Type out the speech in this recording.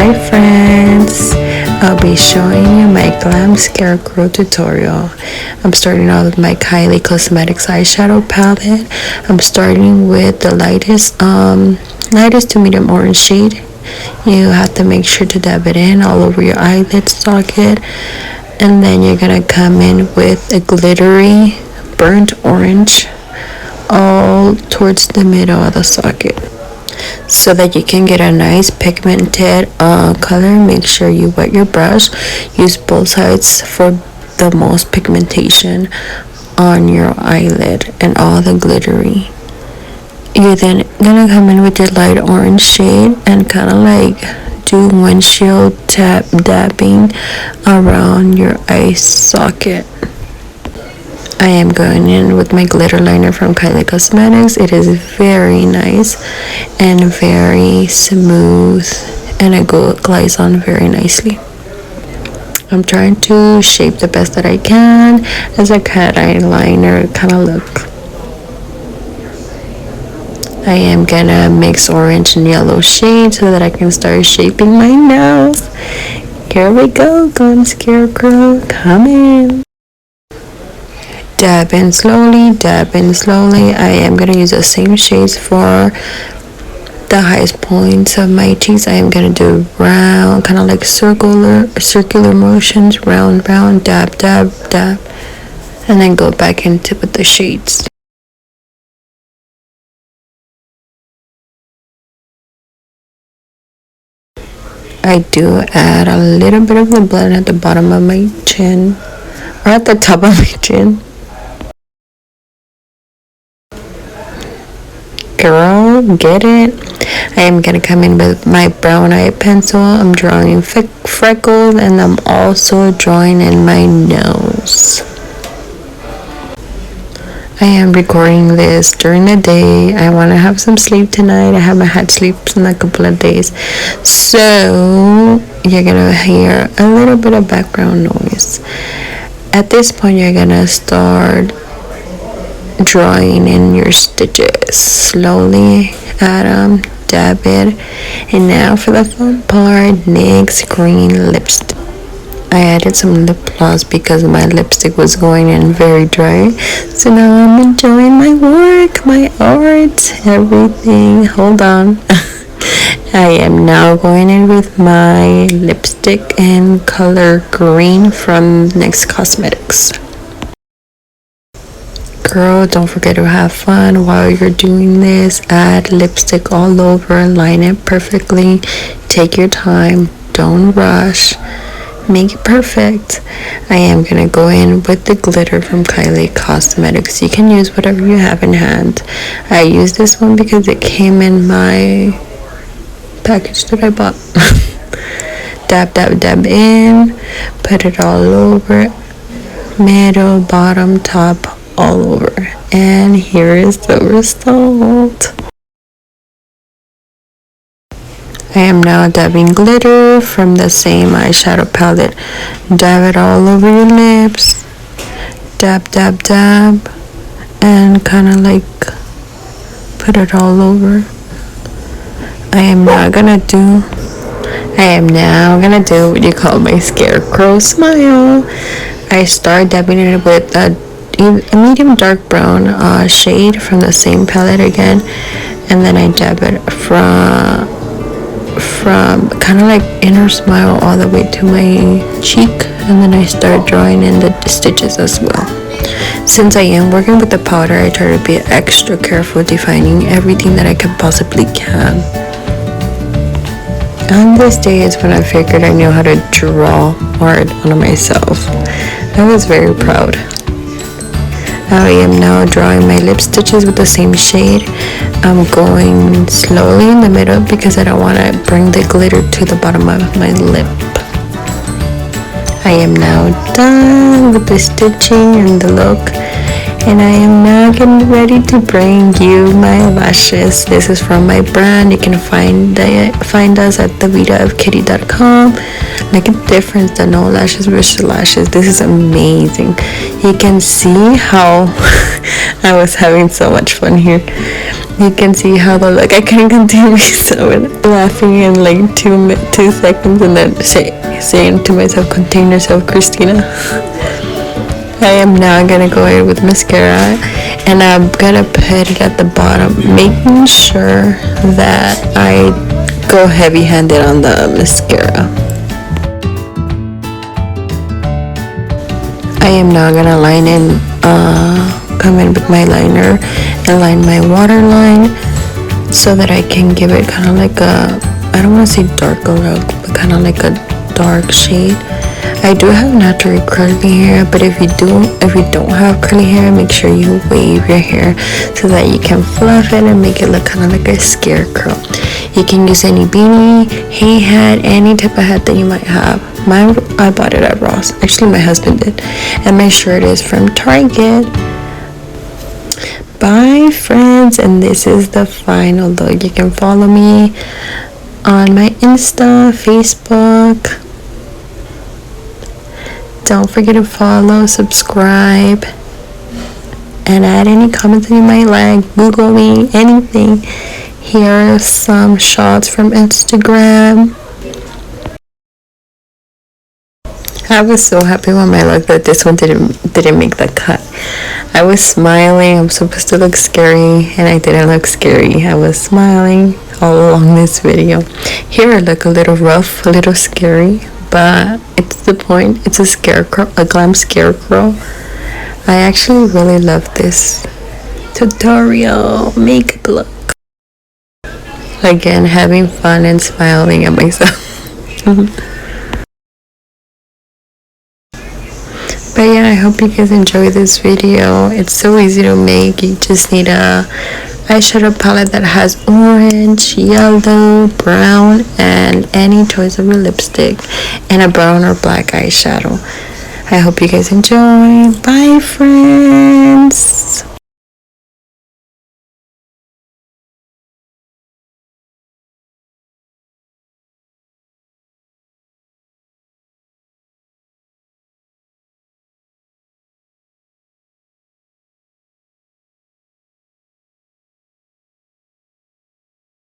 Hi friends, I'll be showing you my Glam Scarecrow tutorial. I'm starting out with my Kylie Cosmetics eyeshadow palette. I'm starting with the lightest to medium orange shade. You have to make sure to dab it in all over your eyelid socket, and then you're gonna come in with a glittery burnt orange all towards the middle of the socket, so that you can get a nice pigmented color. Make sure you wet your brush. Use both sides for the most pigmentation on your eyelid and all the glittery. You're then gonna come in with your light orange shade and kind of like do windshield dabbing around your eye socket. I am going in with my glitter liner from Kylie Cosmetics. It is very nice and very smooth, and it glides on very nicely. I'm trying to shape the best that I can as a cat eyeliner kind of look. I am gonna mix orange and yellow shade so that I can start shaping my nose. Here we go, Glam Scarecrow, come in. Dab in slowly, dab in slowly. I am going to use the same shades for the highest points of my cheeks. I am going to do round, kind of like circular motions, round, dab, dab, dab, and then go back into with the shades. I do add a little bit of the blend at the bottom of my chin, or at the top of my chin. Girl, get it? I am gonna come in with my brown eye pencil. I'm drawing freckles, and I'm also drawing in my nose. I am recording this during the day. I want to have some sleep tonight. I haven't had sleep in a couple of days, so you're gonna hear a little bit of background noise. At this point, you're gonna start drawing in your stitches. Slowly add them, dab it. And now for the fun part, Nyx Green Lipstick. I added some lip gloss because my lipstick was going in very dry. So now I'm enjoying my work, my art, everything. Hold on. I am now going in with my lipstick in color green from Nyx Cosmetics. Girl, don't forget to have fun while you're doing this. Add lipstick all over, line it perfectly. Take your time, don't rush. Make it perfect. I am gonna go in with the glitter from Kylie Cosmetics. You can use whatever you have in hand. I use this one because it came in my package that I bought. Dab, dab, dab in. Put it all over. Middle, bottom, top, all over. And here is the result. I am now dabbing glitter from the same eyeshadow palette. Dab it all over your lips. Dab, dab, dab. And kind of like put it all over. I am now gonna do what you call my Scarecrow Smile. I start dabbing it with a medium dark brown shade from the same palette again, and then I dab it from kind of like inner smile all the way to my cheek, and then I start drawing in the stitches as well. Since I am working with the powder, I try to be extra careful defining everything that I can possibly can. On this day is when I figured I knew how to draw art on myself. I was very proud. I am now drawing my lip stitches with the same shade. I'm going slowly in the middle because I don't want to bring the glitter to the bottom of my lip. I am now done with the stitching and the look, and I am now getting ready to bring you my lashes. This is from my brand. You can find us at thevidaofkittylashes.com. Make a difference, the no lashes versus lashes. This is amazing. You can see how I was having so much fun here. You can see how the look. I couldn't contain myself laughing in like 2 seconds and then saying to myself, contain yourself, Christina. I am now gonna go in with mascara and I'm gonna put it at the bottom, making sure that I go heavy-handed on the mascara. I am now gonna line in, come in with my liner and line my waterline so that I can give it kind of like a, I don't want to say darker look, but kind of like a dark shade. I do have naturally curly hair, but if you don't have curly hair, make sure you wave your hair so that you can fluff it and make it look kind of like a scarecrow. You can use any beanie, hay hat, any type of hat that you might have. I bought it at Ross. Actually, my husband did. And my shirt is from Target. Bye, friends. And this is the final look. You can follow me on my Insta, Facebook. Don't forget to follow, subscribe, and add any comments that you might like. Google me, anything. Here are some shots from Instagram. I was so happy when my look that this one didn't make the cut. I was smiling. I'm supposed to look scary, and I didn't look scary. I was smiling all along this video. Here I look a little rough, a little scary, but it's the point. It's a scarecrow, a glam scarecrow. I actually really love this tutorial makeup look. Again, having fun and smiling at myself. But yeah, I hope you guys enjoy this video. It's so easy to make. You just need a eyeshadow palette that has orange, yellow, brown, and any choice of a lipstick, and a brown or black eyeshadow. I hope you guys enjoy. Bye, friends.